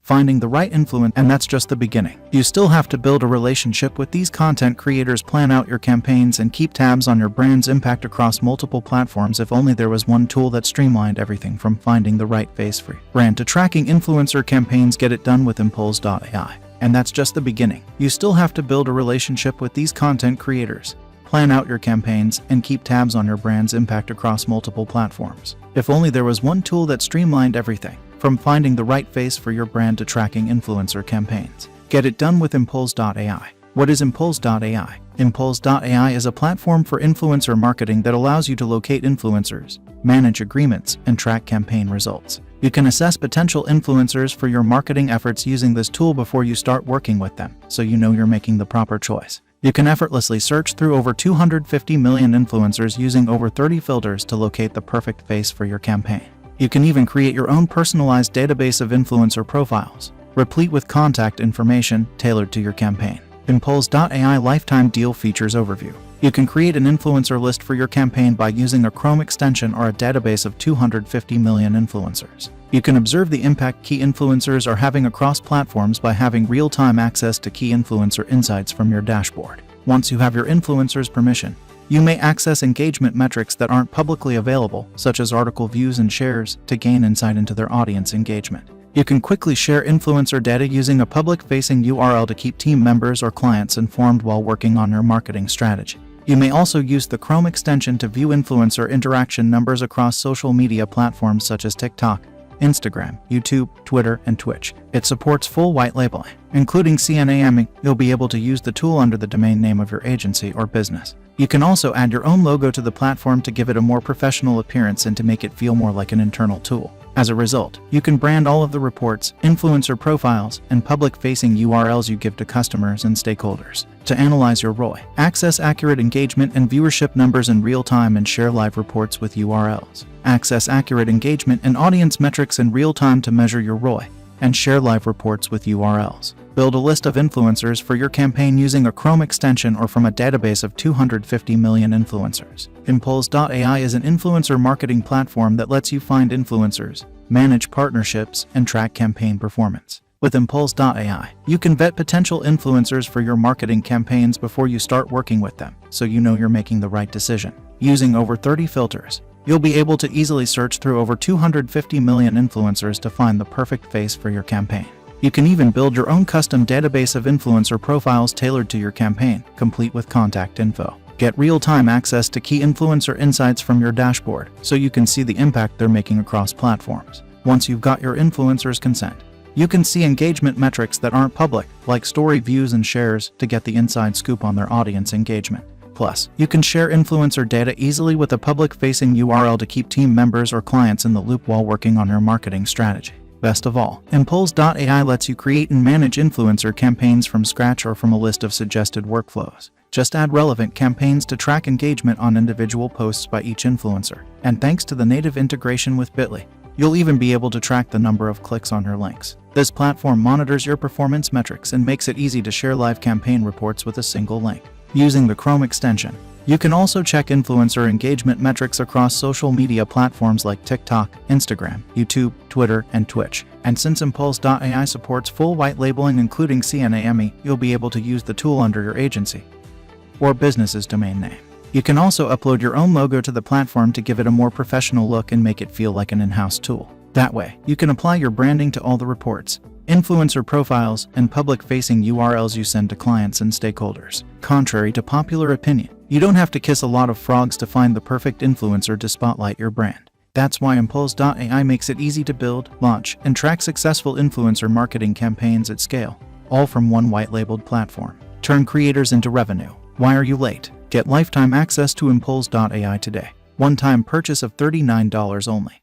finding the right influence, and that's just the beginning. You still have to build a relationship with these content creators, plan out your campaigns, and keep tabs on your brand's impact across multiple platforms. If only there was one tool that streamlined everything from finding the right face for your brand to tracking influencer campaigns. Get it done with impulse.ai. And that's just the beginning. You still have to build a relationship with these content creators, plan out your campaigns, and keep tabs on your brand's impact across multiple platforms. If only there was one tool that streamlined everything from finding the right face for your brand to tracking influencer campaigns. Get it done with impulse.ai. What is impulse.ai? Impulse.ai is a platform for influencer marketing that allows you to locate influencers, manage agreements, and track campaign results. You can assess potential influencers for your marketing efforts using this tool before you start working with them, so you know you're making the proper choice. You can effortlessly search through over 250 million influencers using over 30 filters to locate the perfect face for your campaign. You can even create your own personalized database of influencer profiles, replete with contact information tailored to your campaign. Impulse.ai Lifetime Deal Features Overview. You can create an influencer list for your campaign by using a Chrome extension or a database of 250 million influencers. You can observe the impact key influencers are having across platforms by having real-time access to key influencer insights from your dashboard. Once you have your influencer's permission, you may access engagement metrics that aren't publicly available, such as article views and shares, to gain insight into their audience engagement. You can quickly share influencer data using a public-facing URL to keep team members or clients informed while working on your marketing strategy. You may also use the Chrome extension to view influencer interaction numbers across social media platforms such as TikTok, Instagram, YouTube, Twitter, and Twitch. It supports full white labeling, including CNAME. You'll be able to use the tool under the domain name of your agency or business. You can also add your own logo to the platform to give it a more professional appearance and to make it feel more like an internal tool. As a result, you can brand all of the reports, influencer profiles, and public-facing URLs you give to customers and stakeholders. To analyze your ROI, access accurate engagement and viewership numbers in real time and share live reports with URLs. Access accurate engagement and audience metrics in real time to measure your ROI and share live reports with URLs. Build a list of influencers for your campaign using a Chrome extension or from a database of 250 million influencers. Impulse.ai is an influencer marketing platform that lets you find influencers, manage partnerships, and track campaign performance. With Impulse.ai, you can vet potential influencers for your marketing campaigns before you start working with them, so you know you're making the right decision. Using over 30 filters, you'll be able to easily search through over 250 million influencers to find the perfect face for your campaign. You can even build your own custom database of influencer profiles tailored to your campaign, complete with contact info. Get real-time access to key influencer insights from your dashboard, so you can see the impact they're making across platforms. Once you've got your influencer's consent, you can see engagement metrics that aren't public, like story views and shares, to get the inside scoop on their audience engagement. Plus, you can share influencer data easily with a public-facing URL to keep team members or clients in the loop while working on your marketing strategy. Best of all, Impulse.ai lets you create and manage influencer campaigns from scratch or from a list of suggested workflows. Just add relevant campaigns to track engagement on individual posts by each influencer. And thanks to the native integration with Bitly, you'll even be able to track the number of clicks on your links. This platform monitors your performance metrics and makes it easy to share live campaign reports with a single link. Using the Chrome extension, you can also check influencer engagement metrics across social media platforms like TikTok, Instagram, YouTube, Twitter, and Twitch. And since Impulse.ai supports full white labeling including CNAME, you'll be able to use the tool under your agency or business's domain name. You can also upload your own logo to the platform to give it a more professional look and make it feel like an in-house tool. That way, you can apply your branding to all the reports, influencer profiles, and public-facing URLs you send to clients and stakeholders. Contrary to popular opinion, you don't have to kiss a lot of frogs to find the perfect influencer to spotlight your brand. That's why Impulse.ai makes it easy to build, launch, and track successful influencer marketing campaigns at scale, all from one white-labeled platform. Turn creators into revenue. Why are you late? Get lifetime access to Impulse.ai today. One-time purchase of $39 only.